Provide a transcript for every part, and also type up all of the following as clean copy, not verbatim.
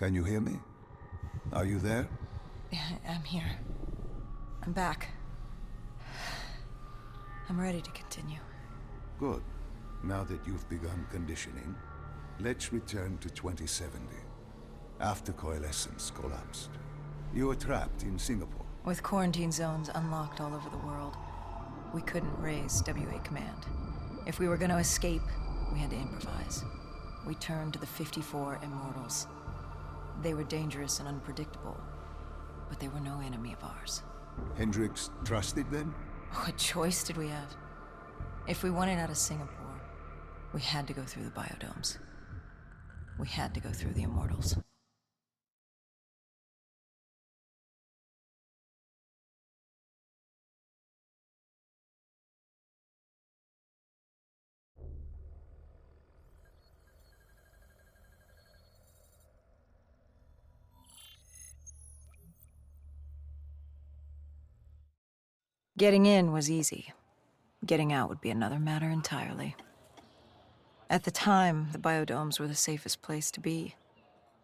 Can you hear me? Are you there? I'm here. I'm back. I'm ready to continue. Good. Now that you've begun conditioning, let's return to 2070. After coalescence collapsed. You were trapped in Singapore. With quarantine zones unlocked all over the world, we couldn't raise WA command. If we were going to escape, we had to improvise. We turned to the 54 Immortals. They were dangerous and unpredictable, but they were no enemy of ours. Hendricks trusted them? What choice did we have? If we wanted out of Singapore, we had to go through the biodomes. We had to go through the Immortals. Getting in was easy. Getting out would be another matter entirely. At the time, the biodomes were the safest place to be.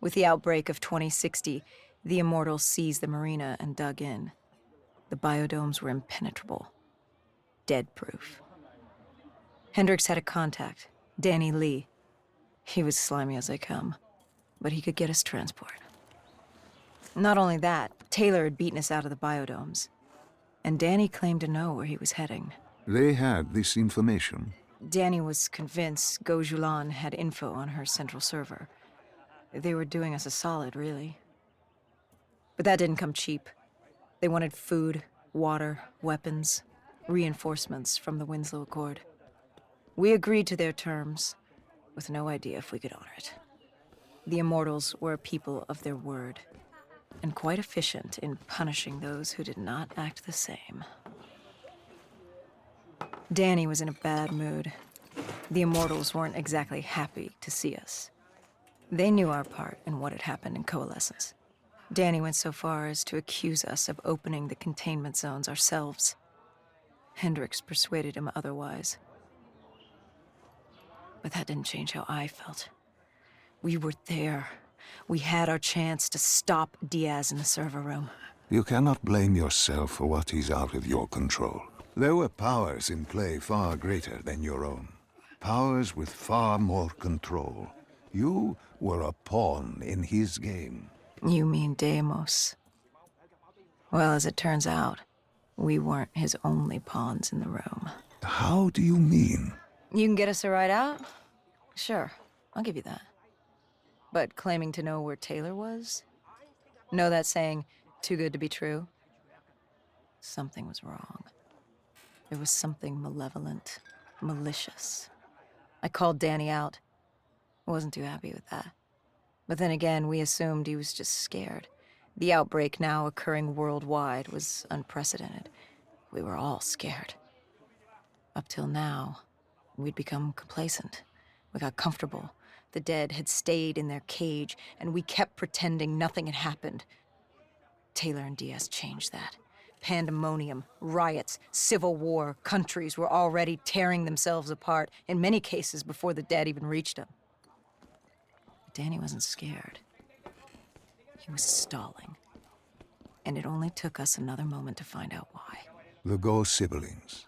With the outbreak of 2060, the Immortals seized the marina and dug in. The biodomes were impenetrable. Dead-proof. Hendricks had a contact, Danny Lee. He was slimy as they come, but he could get us transport. Not only that, Taylor had beaten us out of the biodomes. And Danny claimed to know where he was heading. They had this information. Danny was convinced Gojulan had info on her central server. They were doing us a solid, really. But that didn't come cheap. They wanted food, water, weapons, reinforcements from the Winslow Accord. We agreed to their terms, with no idea if we could honor it. The Immortals were a people of their word, and quite efficient in punishing those who did not act the same. Danny was in a bad mood. The Immortals weren't exactly happy to see us. They knew our part in what had happened in Coalescence. Danny went so far as to accuse us of opening the containment zones ourselves. Hendricks persuaded him otherwise. But that didn't change how I felt. We were there. We had our chance to stop Diaz in the server room. You cannot blame yourself for what is out of your control. There were powers in play far greater than your own. Powers with far more control. You were a pawn in his game. You mean Deimos? Well, as it turns out, we weren't his only pawns in the room. How do you mean? You can get us a ride out? Sure, I'll give you that. But claiming to know where Taylor was? Know that saying, too good to be true? Something was wrong. There was something malevolent, malicious. I called Danny out. I wasn't too happy with that. But then again, we assumed he was just scared. The outbreak now occurring worldwide was unprecedented. We were all scared. Up till now, we'd become complacent. We got comfortable. The dead had stayed in their cage, and we kept pretending nothing had happened. Taylor and Diaz changed that. Pandemonium, riots, civil war, countries were already tearing themselves apart, in many cases before the dead even reached them. But Danny wasn't scared. He was stalling. And it only took us another moment to find out why. The Go siblings.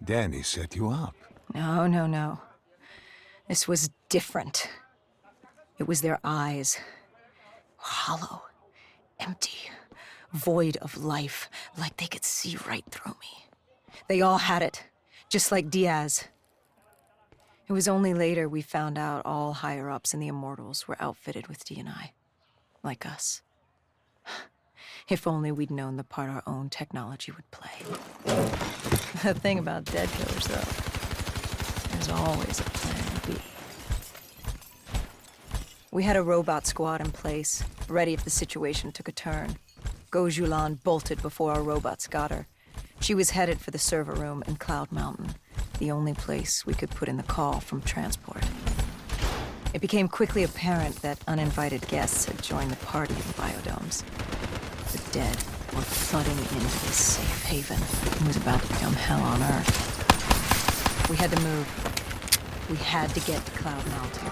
Danny set you up. No. This was different. It was their eyes. Hollow, empty, void of life, like they could see right through me. They all had it, just like Diaz. It was only later we found out all higher-ups in the Immortals were outfitted with D&I, like us. If only we'd known the part our own technology would play. The thing about dead killers, though, there's always a plan B. We had a robot squad in place, ready if the situation took a turn. Gojulan bolted before our robots got her. She was headed for the server room in Cloud Mountain, the only place we could put in the call from transport. It became quickly apparent that uninvited guests had joined the party in the biodomes. The dead were flooding into this safe haven. It was about to become hell on Earth. We had to move. We had to get to Cloud Mountain.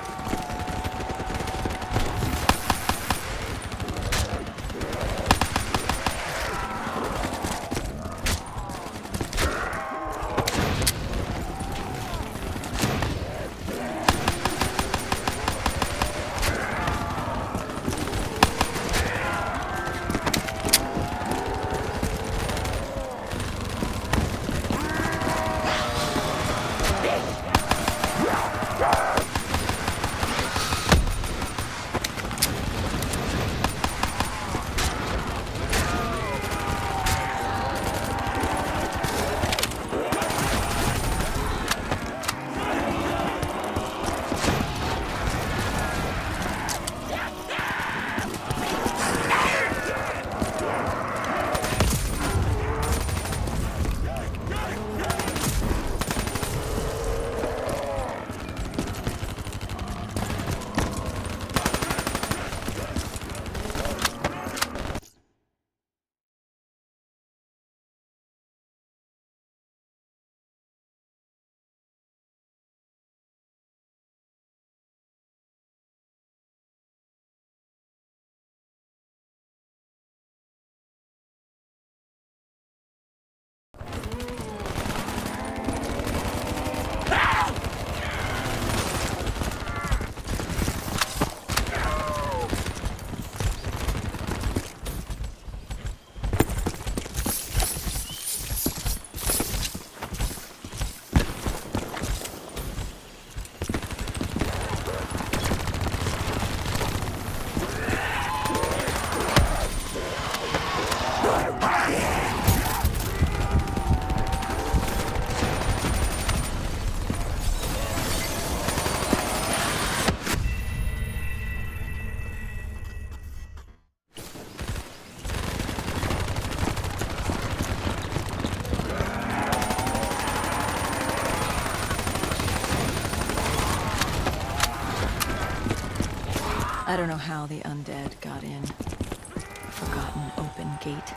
I don't know how the undead got in. A forgotten open gate.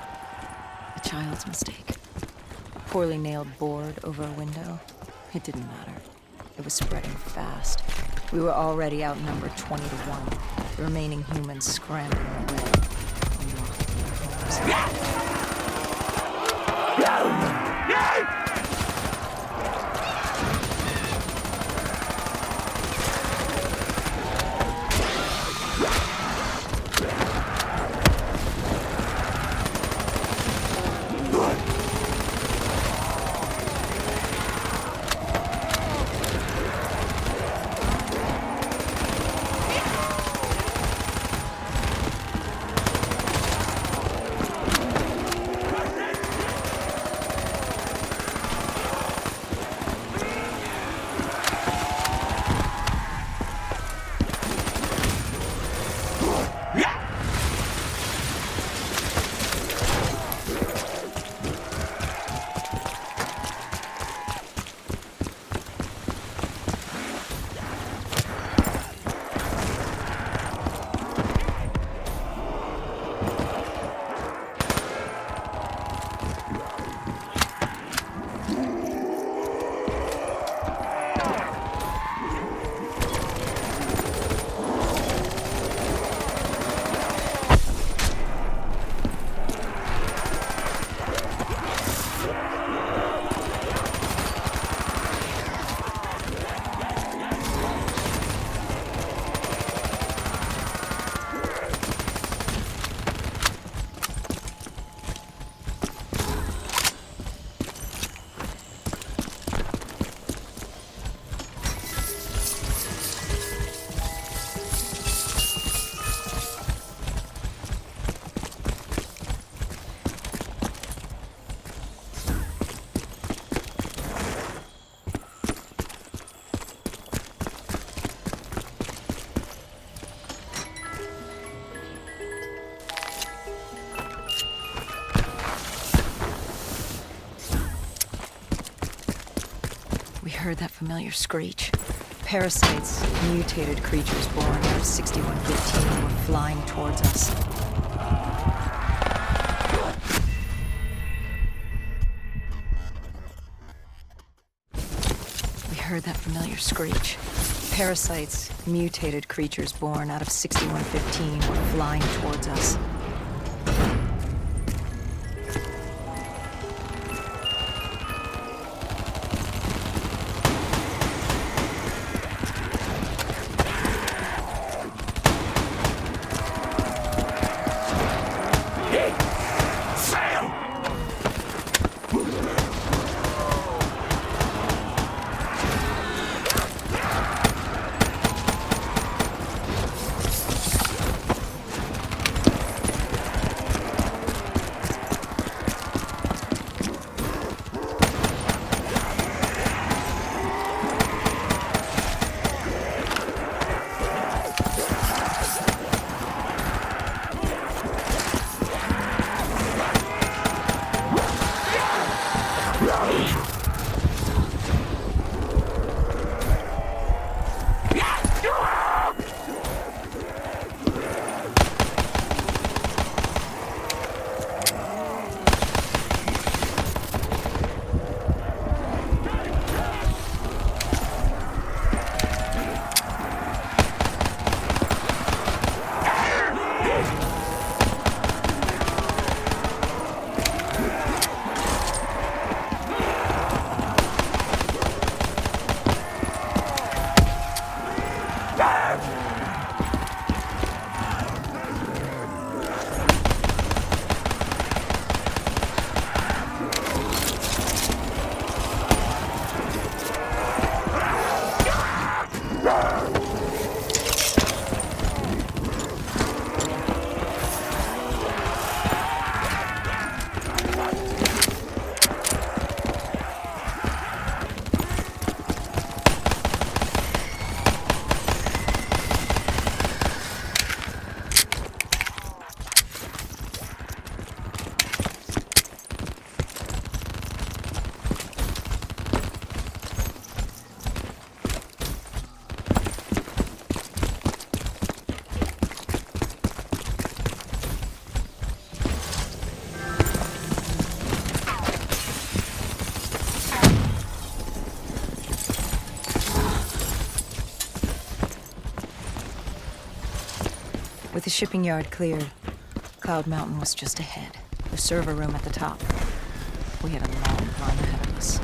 A child's mistake. A poorly nailed board over a window. It didn't matter. It was spreading fast. We were already outnumbered 20-1. The remaining humans scrambling away. Heard that familiar screech. Parasites, mutated creatures born out of 6115 were flying towards us. We heard that familiar screech. Parasites, mutated creatures born out of 6115 were flying towards us. With the shipping yard cleared, Cloud Mountain was just ahead. The server room at the top. We had a long climb ahead of us.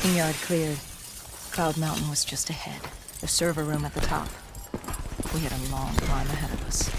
Shipping yard cleared. Cloud Mountain was just ahead. The server room at the top. We had a long climb ahead of us.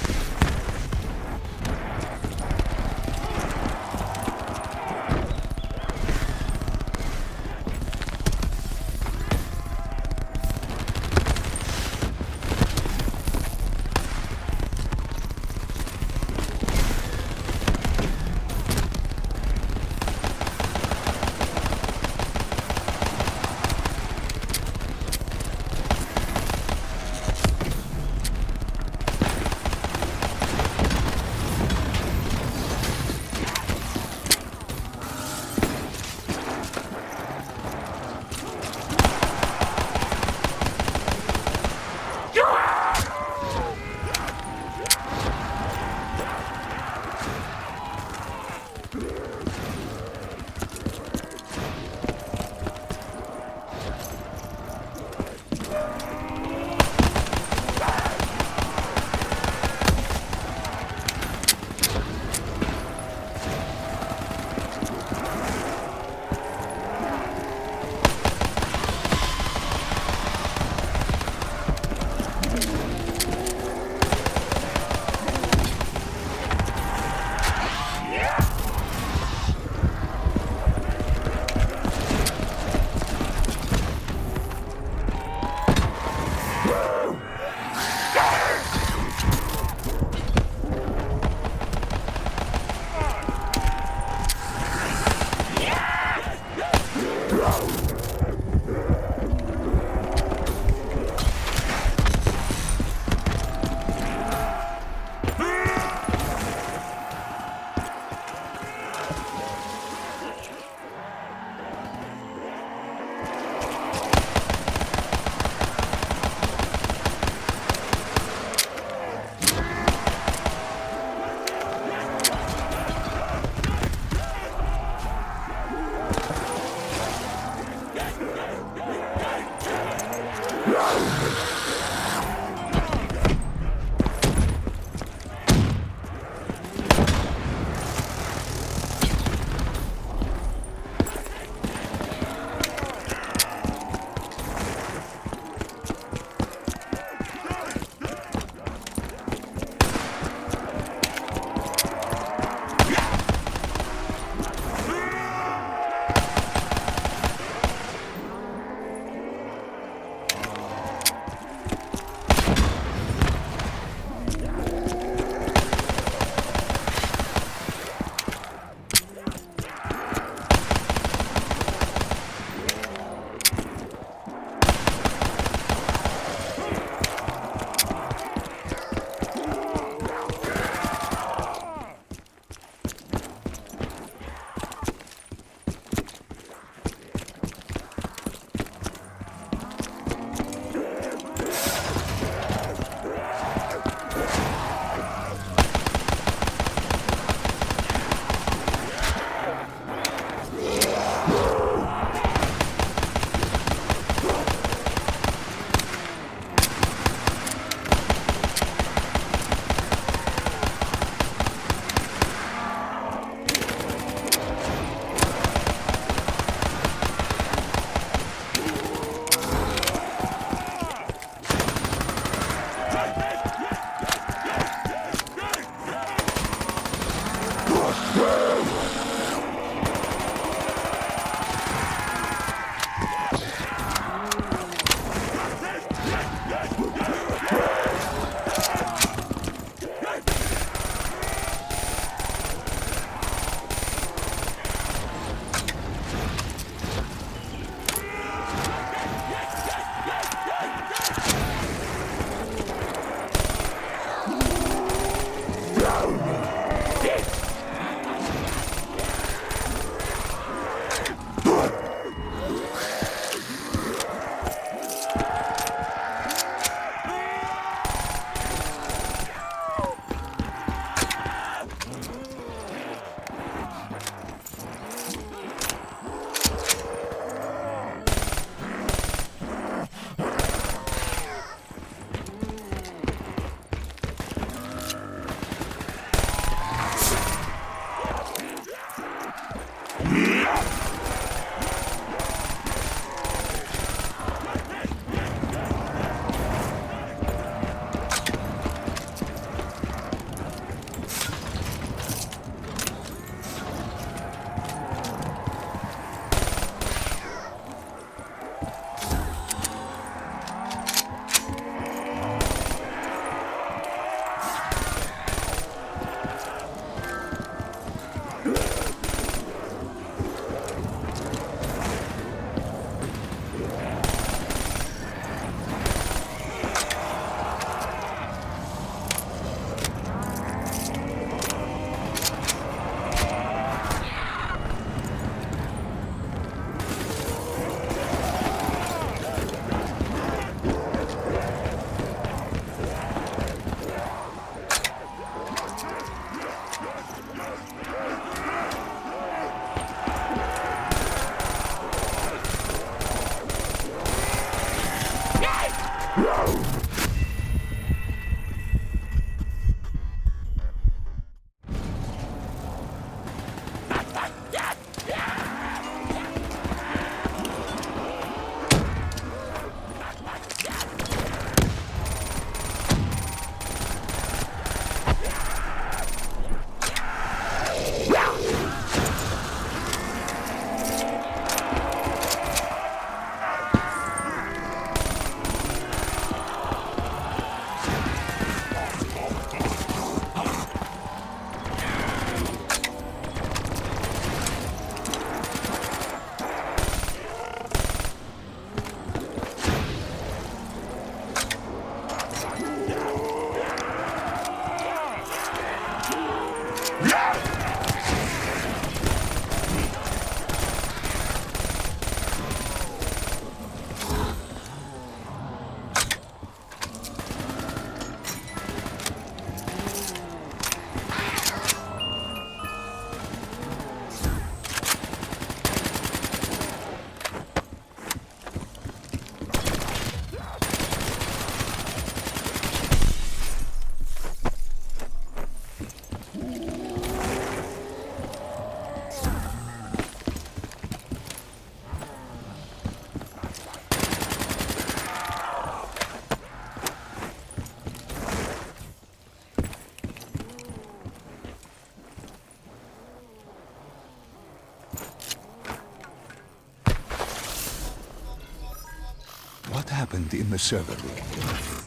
happened in the server room?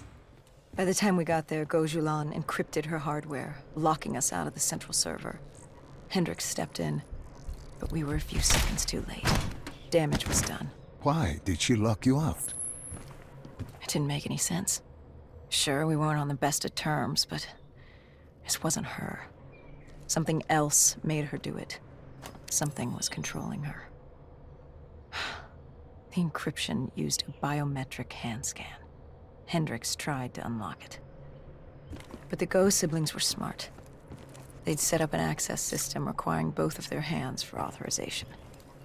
By the time we got there, Gojulan encrypted her hardware, locking us out of the central server. Hendricks stepped in, but we were a few seconds too late. Damage was done. Why did she lock you out? It didn't make any sense. Sure, we weren't on the best of terms, but this wasn't her. Something else made her do it. Something was controlling her. The encryption used a biometric hand scan. Hendricks tried to unlock it. But the Go siblings were smart. They'd set up an access system requiring both of their hands for authorization.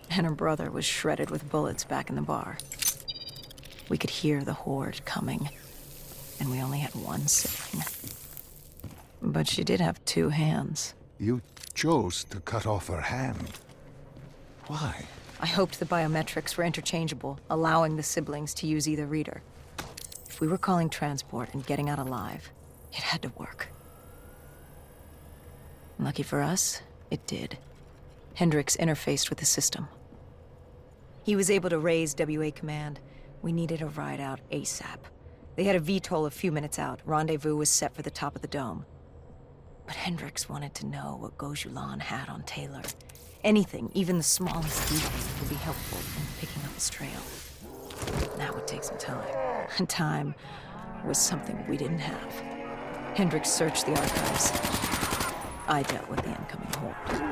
And her brother was shredded with bullets back in the bar. We could hear the horde coming, and we only had one sibling. But she did have two hands. You chose to cut off her hand. Why? I hoped the biometrics were interchangeable, allowing the siblings to use either reader. If we were calling transport and getting out alive, it had to work. Lucky for us, it did. Hendricks interfaced with the system. He was able to raise WA command. We needed a ride out ASAP. They had a VTOL a few minutes out. Rendezvous was set for the top of the dome. But Hendricks wanted to know what Gojulan had on Taylor. Anything, even the smallest detail, would be helpful in picking up his trail. That would take some time. And time was something we didn't have. Hendricks searched the archives. I dealt with the incoming horde.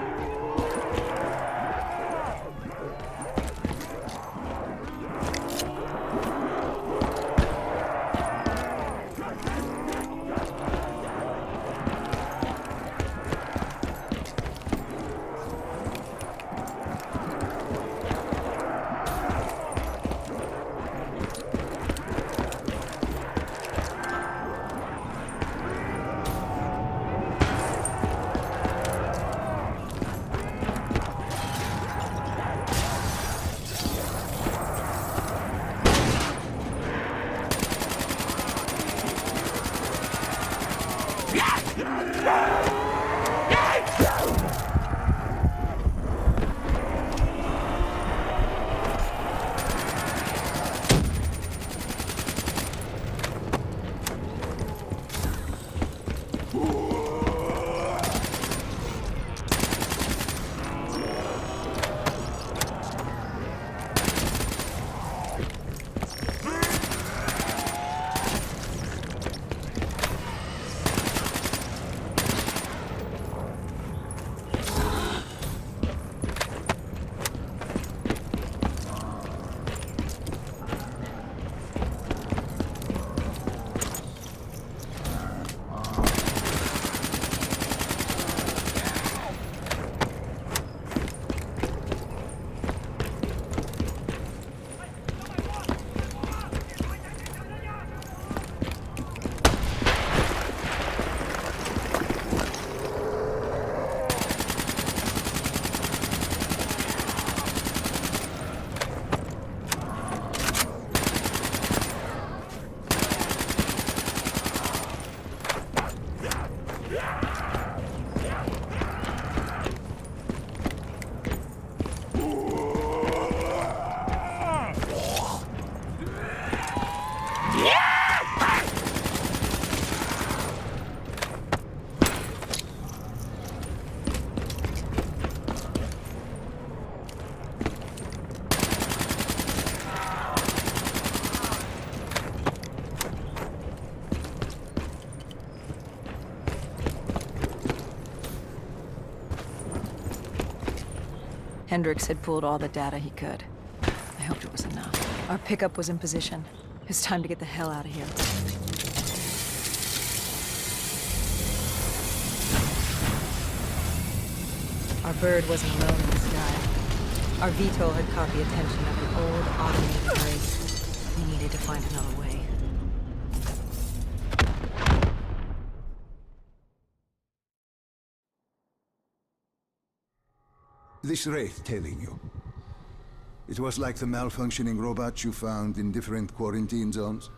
Hendricks had pulled all the data he could. I hoped it was enough. Our pickup was in position. It's time to get the hell out of here. Our bird wasn't alone in the sky. Our VTOL had caught the attention of an old automated race. We needed to find another way. This wraith telling you. It was like the malfunctioning robots you found in different quarantine zones.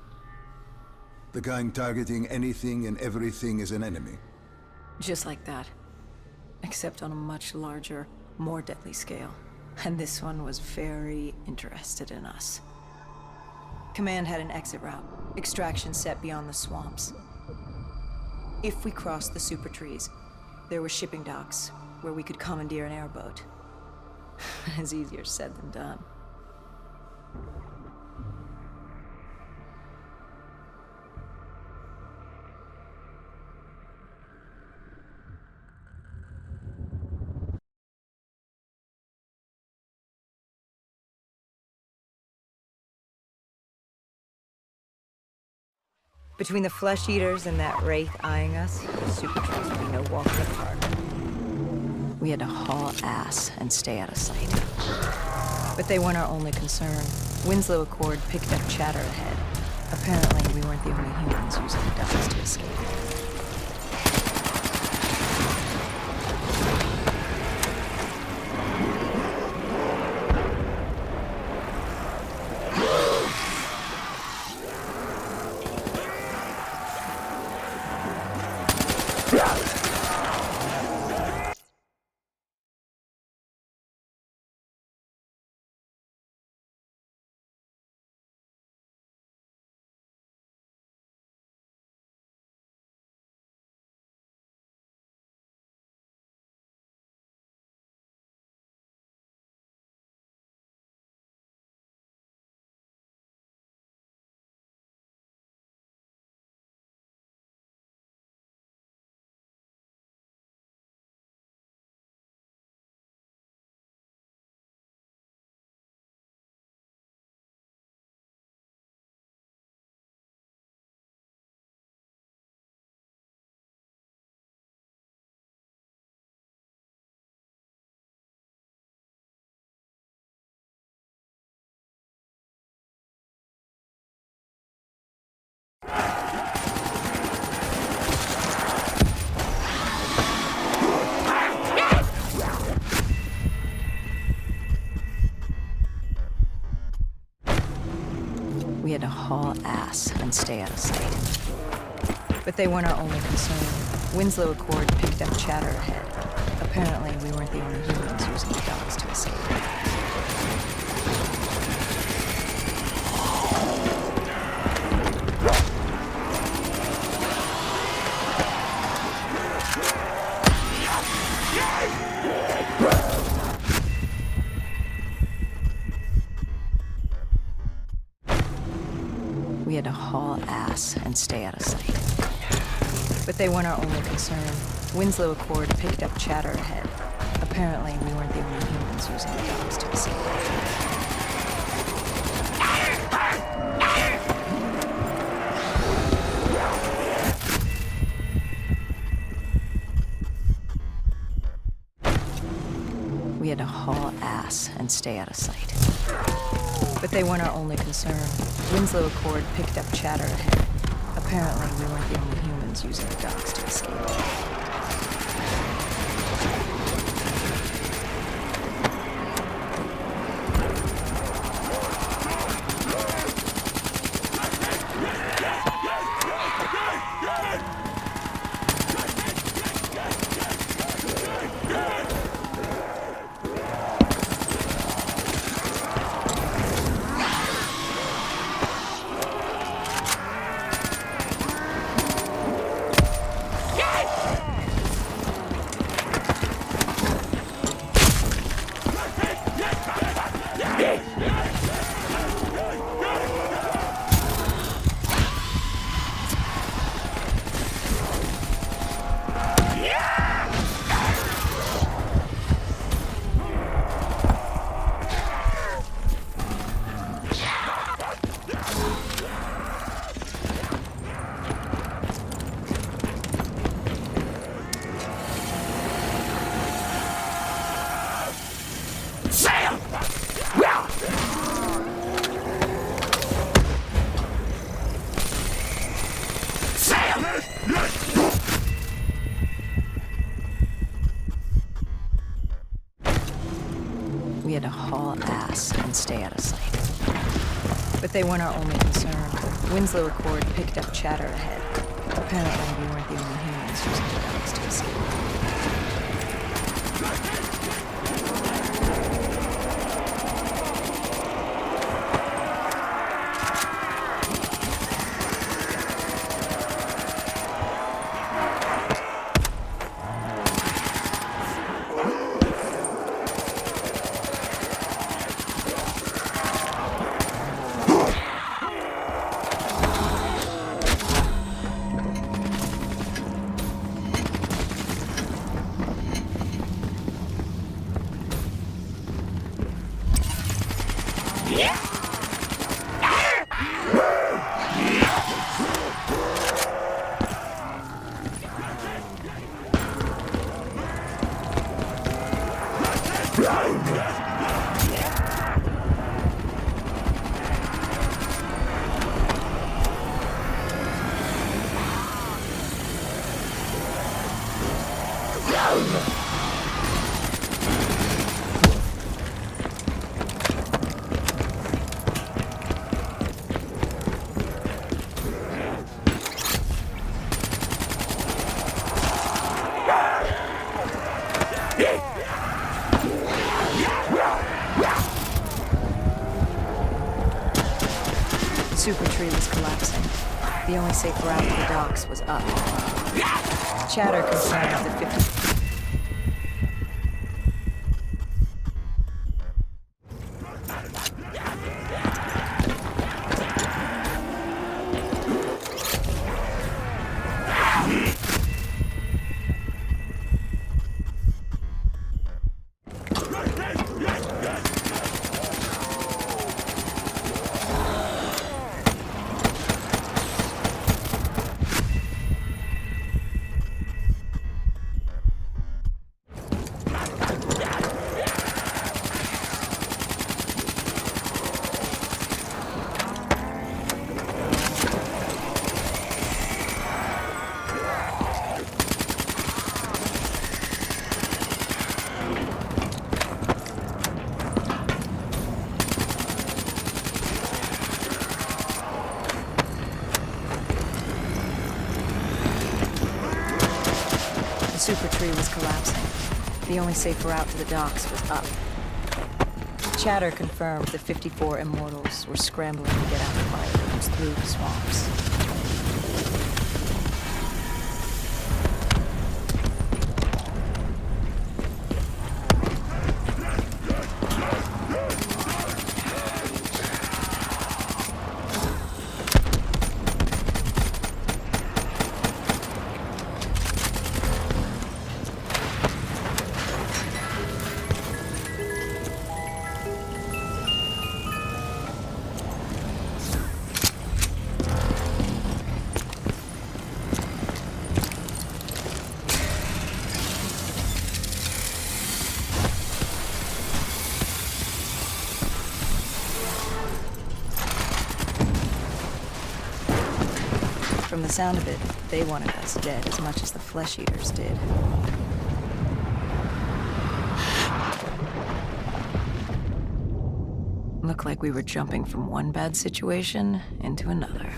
The kind targeting anything and everything as an enemy. Just like that. Except on a much larger, more deadly scale. And this one was very interested in us. Command had an exit route. Extraction set beyond the swamps. If we crossed the super trees, there were shipping docks where we could commandeer an airboat. It's easier said than done. Between the flesh eaters and that wraith eyeing us, super trees would be no walk in the park. We had to haul ass and stay out of sight. But they weren't our only concern. Winslow Accord picked up chatter ahead. Apparently, we weren't the only humans using the docks to escape. We had to haul ass and stay out of sight. But they weren't our only concern. Winslow Accord picked up chatter ahead. Apparently, we weren't the only humans using the docks to escape. We had to haul ass and stay out of sight. But they weren't our only concern. Winslow Accord picked up chatter ahead. Apparently, we weren't the only humans using the docks to escape. We had to haul ass and stay out of sight. But they weren't our only concern. Winslow Accord picked up chatter ahead. Apparently, we weren't the only humans using the docks to escape. We had to haul ass and stay out of sight. But they weren't our only concern. Winslow Accord picked up chatter ahead. Apparently, we weren't the only humans using the docks to escape. The super tree was collapsing. The only safe route to the docks was up. Chatter confirmed the 50... The super tree was collapsing. The only safe route to the docks was up. Chatter confirmed the 54 immortals were scrambling to get out of fire rooms through the swamps. From the sound of it, they wanted us dead as much as the flesh eaters did. Looked like we were jumping from one bad situation into another.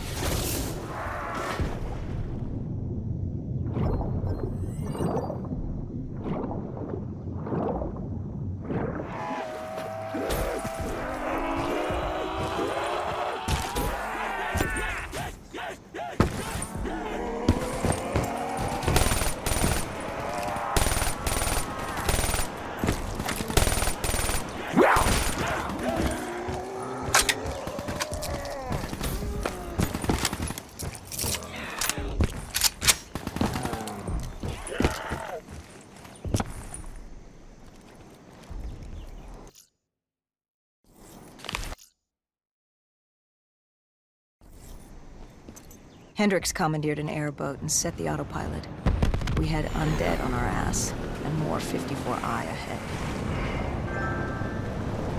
Hendricks commandeered an airboat and set the autopilot. We had undead on our ass, and more 54I ahead.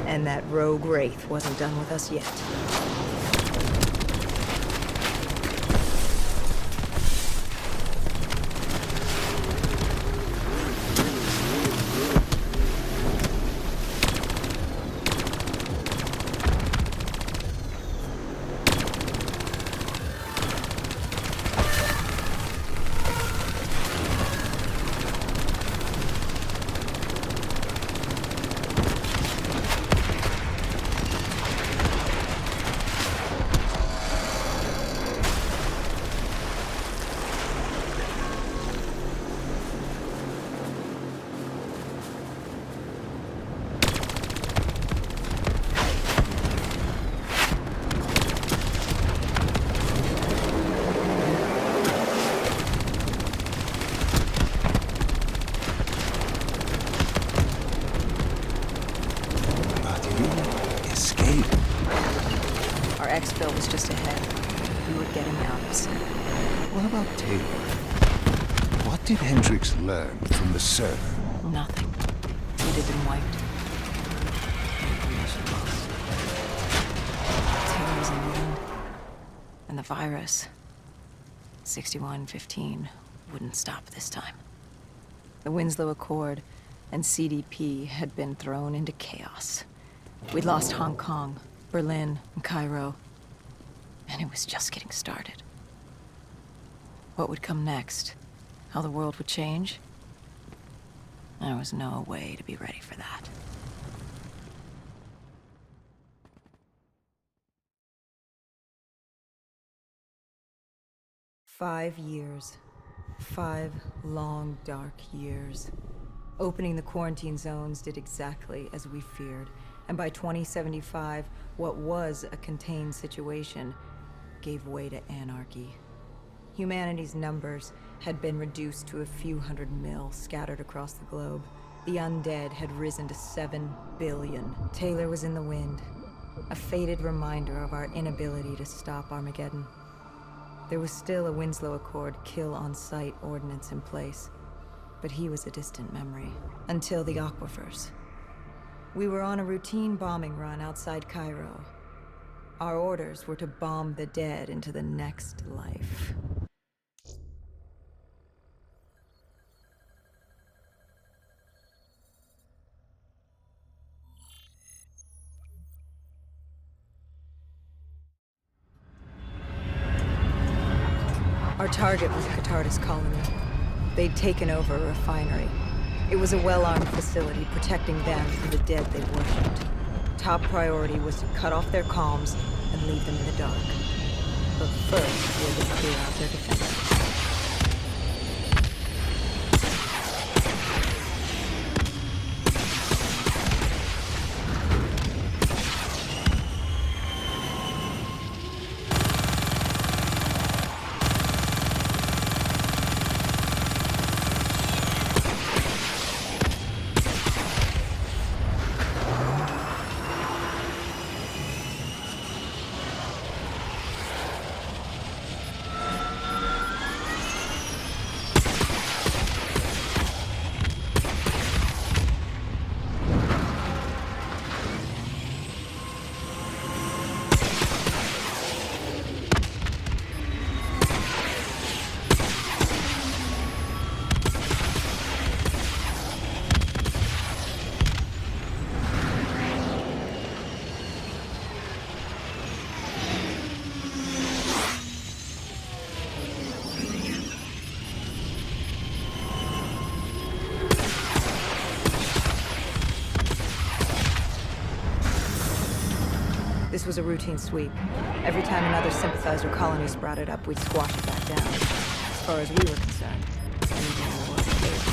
And that rogue wraith wasn't done with us yet. Escape. Our exfil was just ahead. We were getting out of sight. What about Taylor? What did Hendricks learn from the surf? Nothing. It had been wiped. Information lost. Taylor was in the wind. And the virus, 6115, wouldn't stop this time. The Winslow Accord and CDP had been thrown into chaos. We'd lost Hong Kong, Berlin, and Cairo. And it was just getting started. What would come next? How the world would change? There was no way to be ready for that. "5 years. 5 long, dark years. Opening the quarantine zones did exactly as we feared, and by 2075, what was a contained situation gave way to anarchy. Humanity's numbers had been reduced to a few hundred mil scattered across the globe. The undead had risen to 7 billion. Taylor was in the wind, a faded reminder of our inability to stop Armageddon. There was still a Winslow Accord kill-on-sight ordinance in place, but he was a distant memory, until the aquifers. We were on a routine bombing run outside Cairo. Our orders were to bomb the dead into the next life. Our target was a Catardus colony. They'd taken over a refinery. It was a well-armed facility protecting them from the dead they worshipped. Top priority was to cut off their comms and leave them in the dark. But first, we had to clear out their defenses. This was a routine sweep. Every time another sympathizer colony sprouted up, we'd squash it back down. As far as we were concerned, anything more was safe.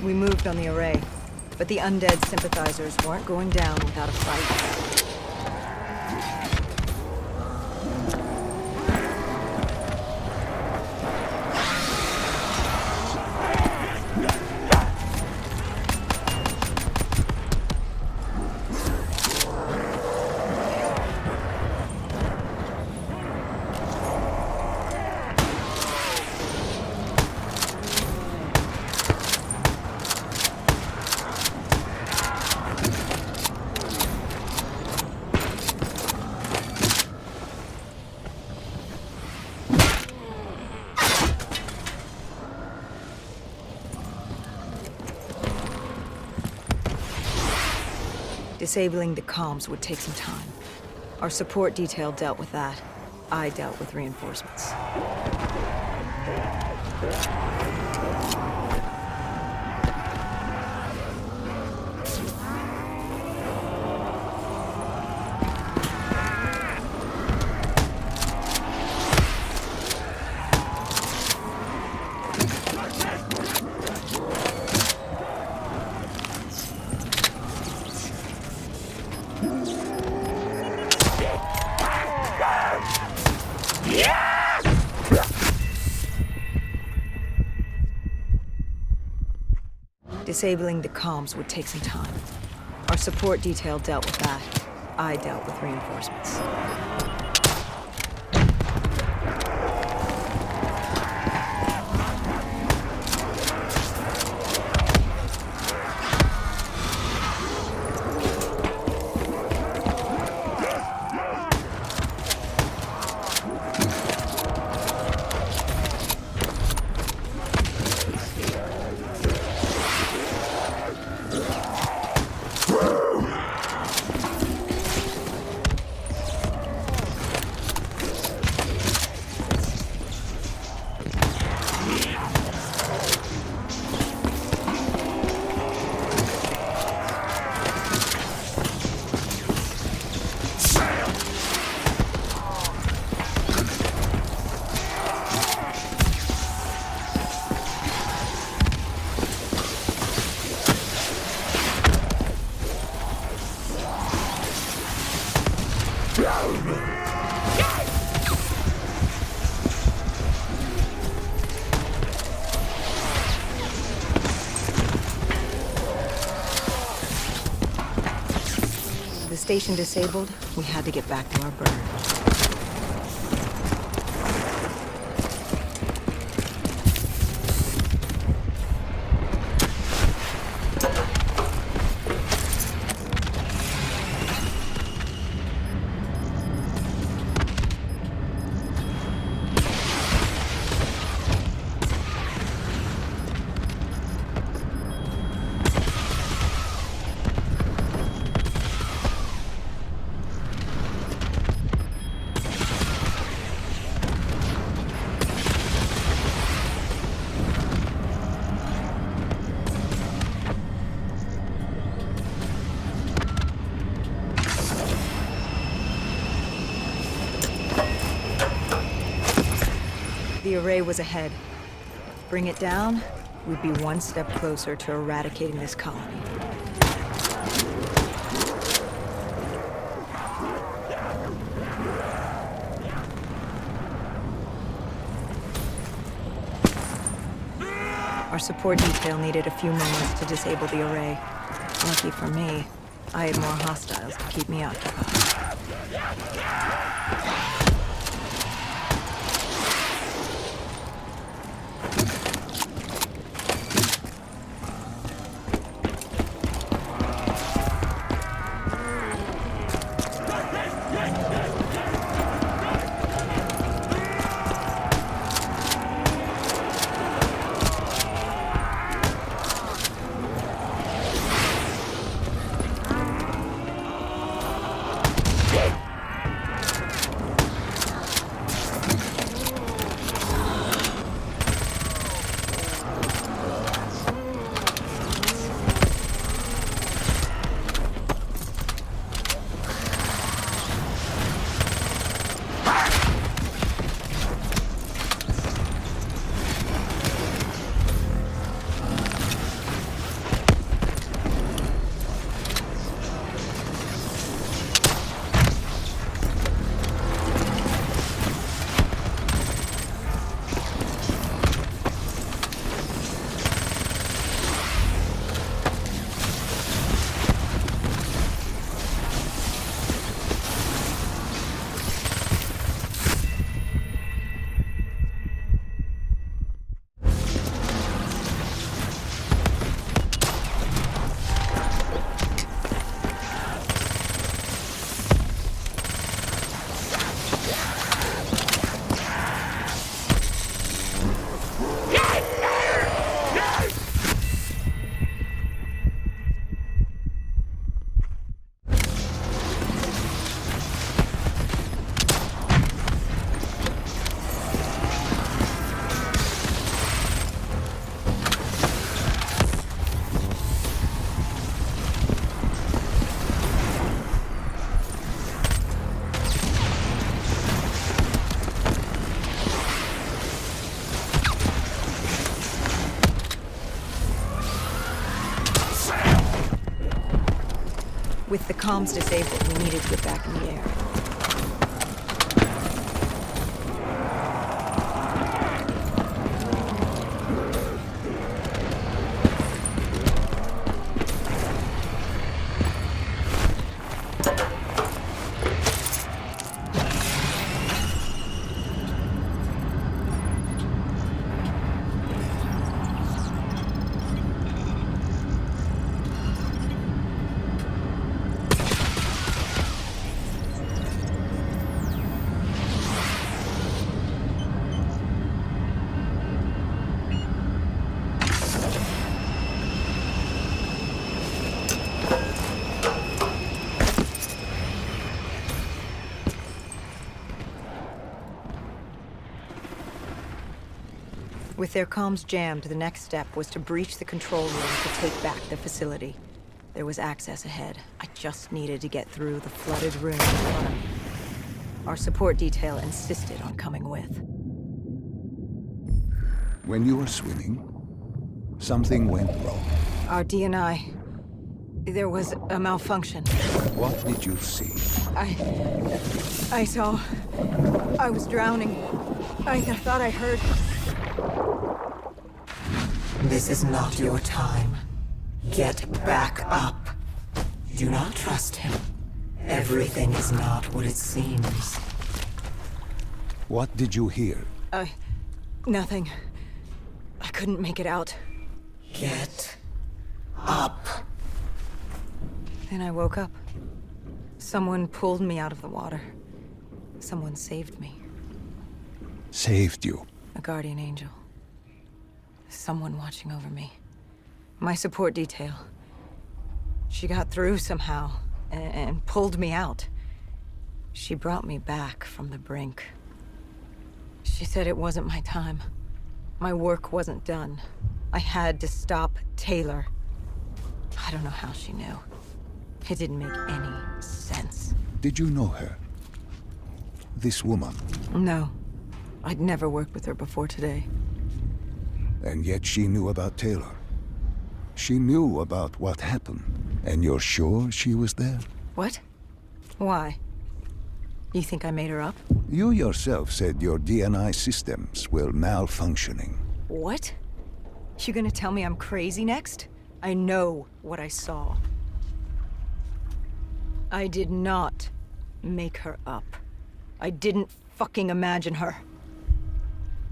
We moved on the array, but the undead sympathizers weren't going down without a fight. Disabling the comms would take some time. Our support detail dealt with that. I dealt with reinforcements. Disabling the comms would take some time. Our support detail dealt with that. I dealt with reinforcements. The station disabled, we had to get back to our bird. The array was ahead. Bring it down, we'd be one step closer to eradicating this colony. Our support detail needed a few moments to disable the array. Lucky for me, I had more hostiles to keep me occupied. With the comms disabled, we needed to get back in the air. With their comms jammed, the next step was to breach the control room to take back the facility. There was access ahead. I just needed to get through the flooded room in front of me. Our support detail insisted on coming with. When you were swimming, something went wrong. Our DNI... There was a malfunction. What did you see? I saw... I was drowning. I thought I heard... This is not your time. Get back up. Do not trust him. Everything is not what it seems. What did you hear? Nothing. I couldn't make it out. Get up. Then I woke up. Someone pulled me out of the water. Someone saved me. Saved you? A guardian angel. Someone watching over me. My support detail. She got through somehow, and pulled me out. She brought me back from the brink. She said it wasn't my time. My work wasn't done. I had to stop Taylor. I don't know how she knew. It didn't make any sense. Did you know her? This woman? No. I'd never worked with her before today. And yet she knew about Taylor. She knew about what happened. And you're sure she was there? What? Why? You think I made her up? You yourself said your DNI systems were malfunctioning. What? You gonna tell me I'm crazy next? I know what I saw. I did not make her up. I didn't fucking imagine her.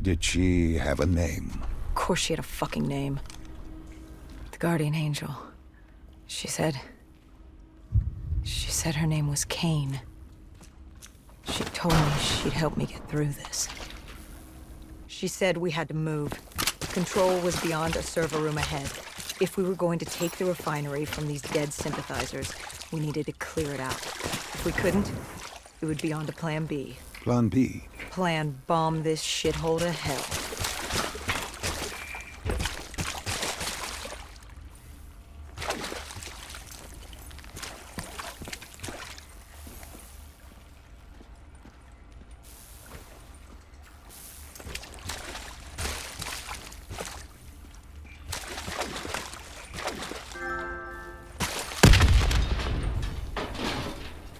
Did she have a name? Of course she had a fucking name. The Guardian Angel. She said her name was Kane. She told me she'd help me get through this. She said we had to move. Control was beyond a server room ahead. If we were going to take the refinery from these dead sympathizers, we needed to clear it out. If we couldn't, it would be on to Plan B. Plan B? Plan bomb this shithole to hell.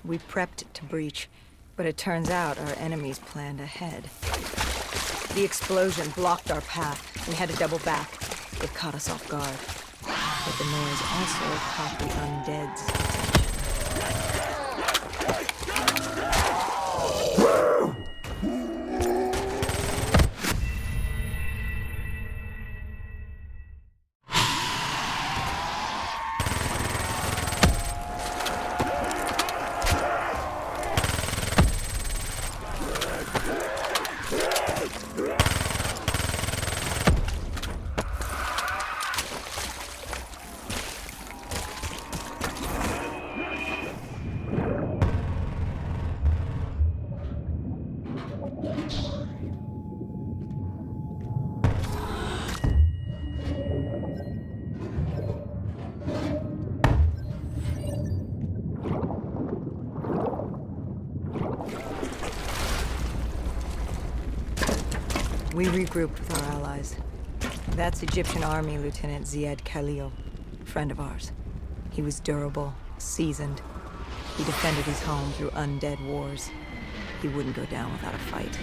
We prepped to breach, but it turns out our enemies planned ahead. The explosion blocked our path. We had to double back. It caught us off guard. But the noise also caught the undead's attention. We regrouped with our allies. That's Egyptian Army Lieutenant Ziad Khalil, friend of ours. He was durable, seasoned. He defended his home through undead wars. He wouldn't go down without a fight.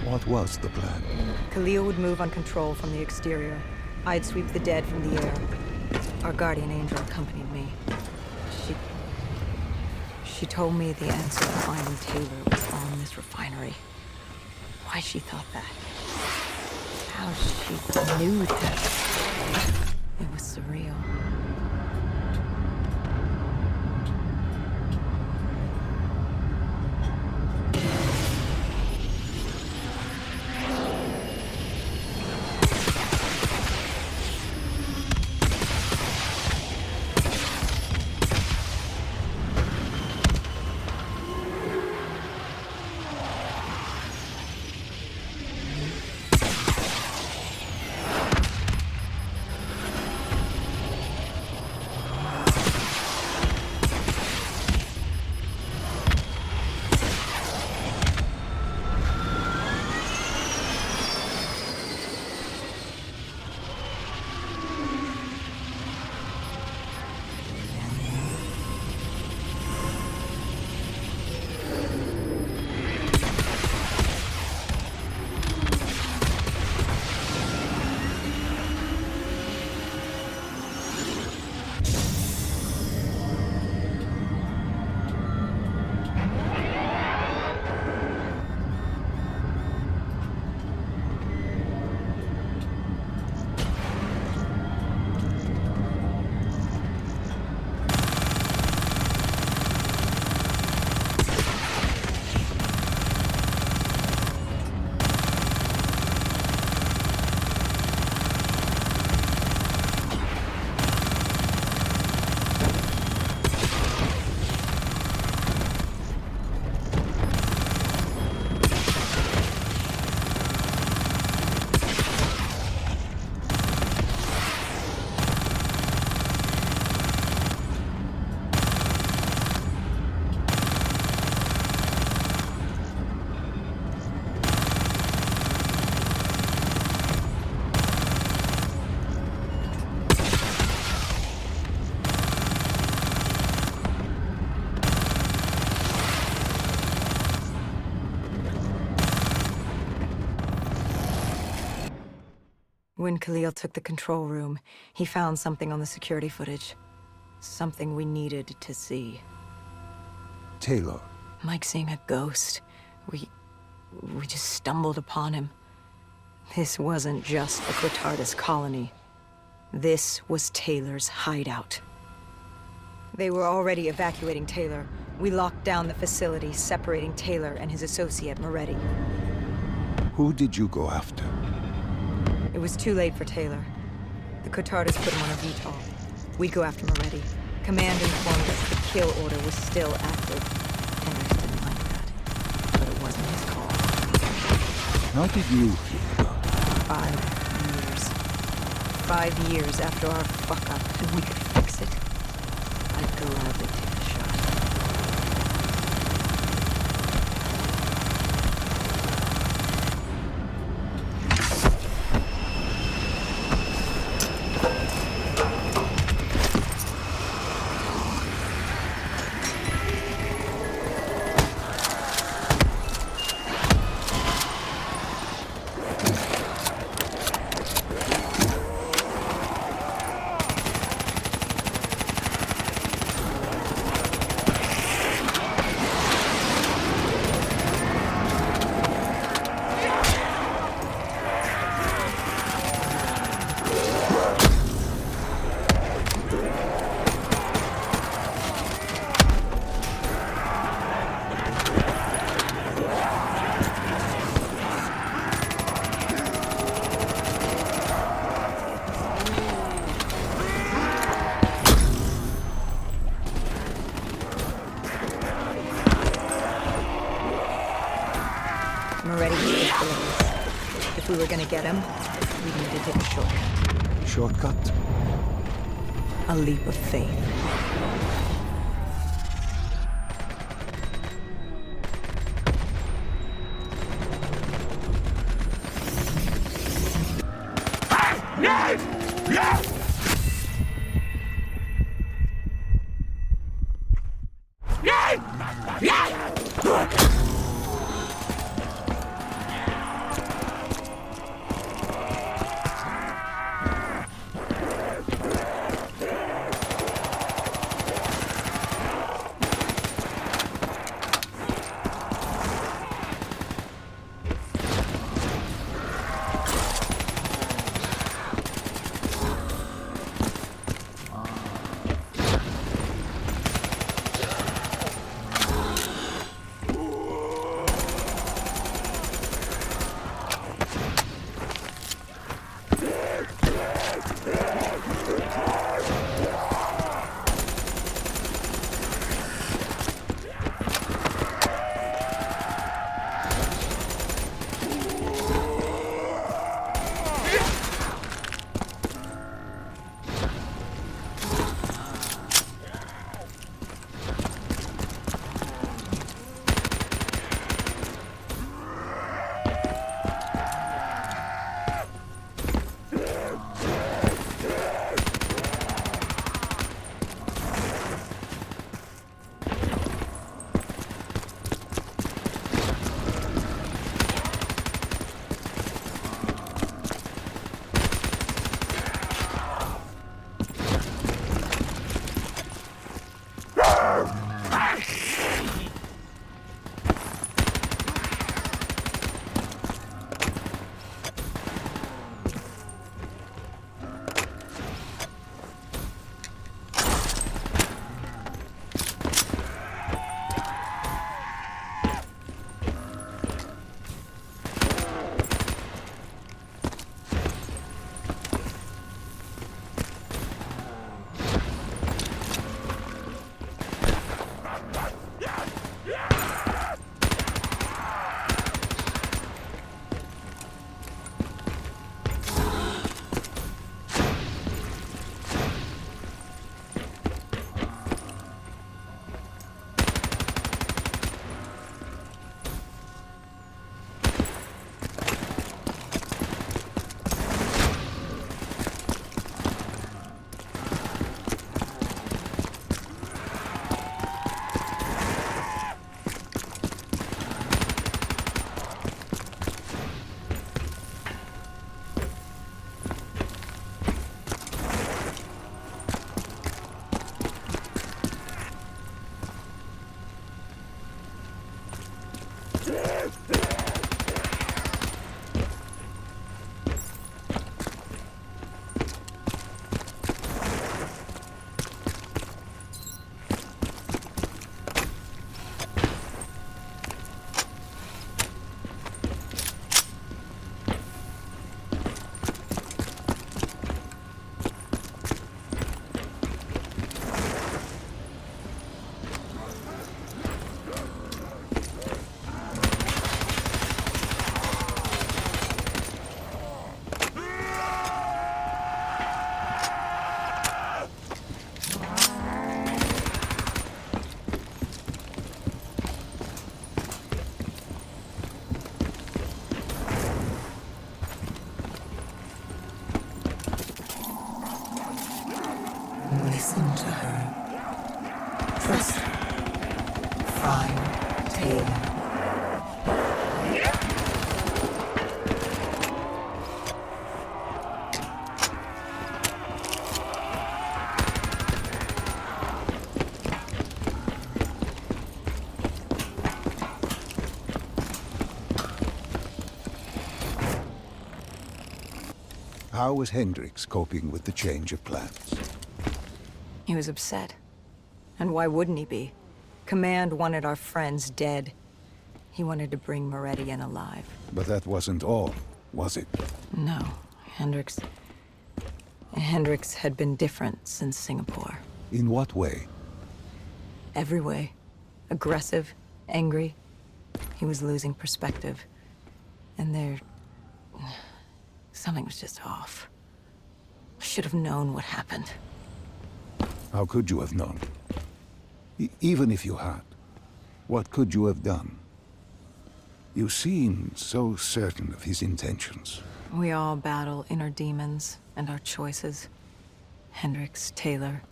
What was the plan? Khalil would move on control from the exterior. I'd sweep the dead from the air. Our guardian angel accompanied me. She told me the answer to finding Taylor was on this refinery. Why she thought that? How she knew that? It was surreal. When Khalil took the control room, he found something on the security footage. Something we needed to see. Taylor. Like seeing a ghost. We just stumbled upon him. This wasn't just a Quatardus colony. This was Taylor's hideout. They were already evacuating Taylor. We locked down the facility, separating Taylor and his associate, Moretti. Who did you go after? It was too late for Taylor. The Quatardus put him on a VTOL. We'd go after Moretti. Command informed us the kill order was still active. Hendricks didn't like that. But it wasn't his call. How did you feel about it? 5 years. 5 years after our fuck-up, and we could fix it. I'd gladly take the shot. Moretti was capable. If we were gonna get him, we'd need to take a shortcut. Shortcut? A leap of faith. Listen to her. Trust her. Find Taylor. How was Hendricks coping with the change of plans? He was upset. And why wouldn't he be? Command wanted our friends dead. He wanted to bring Moretti in alive. But that wasn't all, was it? No, Hendricks had been different since Singapore. In what way? Every way. Aggressive, angry. He was losing perspective. And something was just off. I should have known what happened. How could you have known? Even if you had, what could you have done? You seemed so certain of his intentions. We all battle inner demons and our choices. Hendricks, Taylor.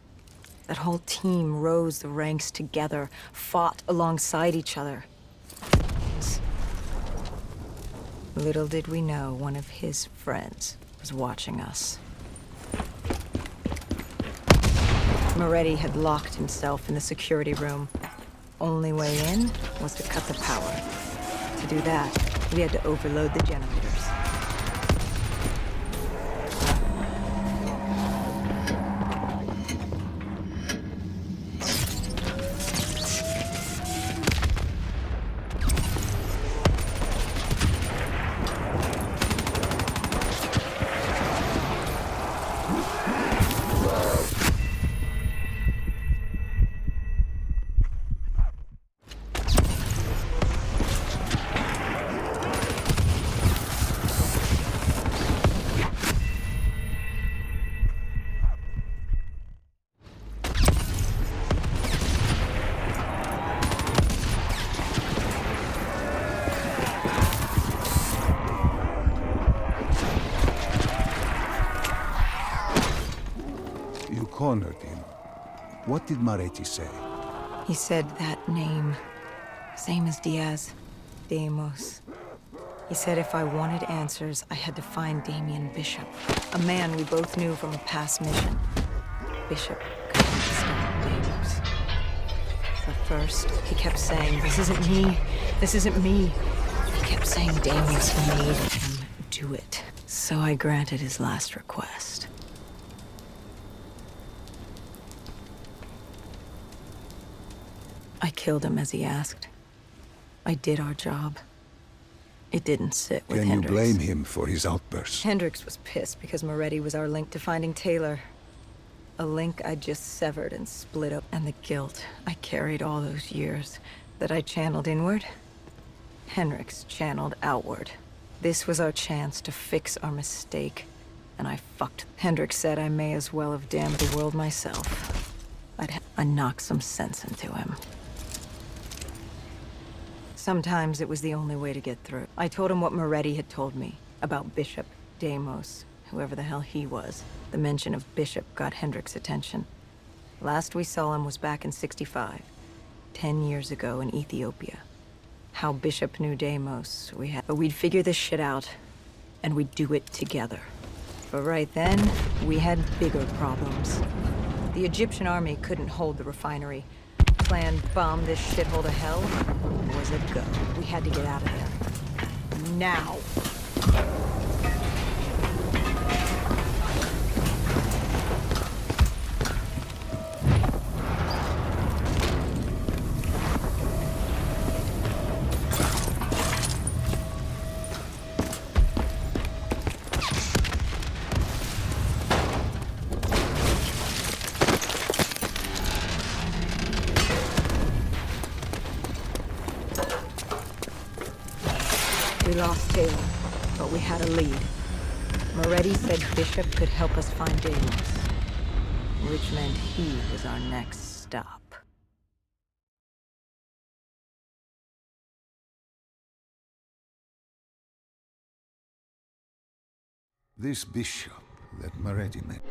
That whole team rose the ranks together, fought alongside each other. Little did we know one of his friends was watching us. Moretti had locked himself in the security room. Only way in was to cut the power. To do that, we had to overload the generators. Cornered him. What did Moretti say? He said that name, same as Diaz, Deimos. He said if I wanted answers, I had to find Damien Bishop, a man we both knew from a past mission. Bishop could stop Deimos. At first, he kept saying, "This isn't me, this isn't me." He kept saying Deimos made him do it. So I granted his last request. I killed him as he asked. I did our job. It didn't sit with Hendricks. Can you blame him for his outburst? Hendricks was pissed because Moretti was our link to finding Taylor. A link I just severed and split up. And the guilt I carried all those years that I channeled inward, Hendricks channeled outward. This was our chance to fix our mistake, and I fucked. Hendricks said I may as well have damned the world myself. I knocked some sense into him. Sometimes it was the only way to get through. I told him what Moretti had told me about Bishop, Deimos, whoever the hell he was. The mention of Bishop got Hendricks' attention. Last we saw him was back in '65, 10 years ago in Ethiopia. How Bishop knew Deimos, but we'd figure this shit out, and we'd do it together. But right then, we had bigger problems. The Egyptian army couldn't hold the refinery. Plan bomb this shithole to hell was a go. We had to get out of there. Now. We lost Taylor, but we had a lead. Moretti said Bishop could help us find Deimos, which meant he was our next stop. This bishop that Moretti met.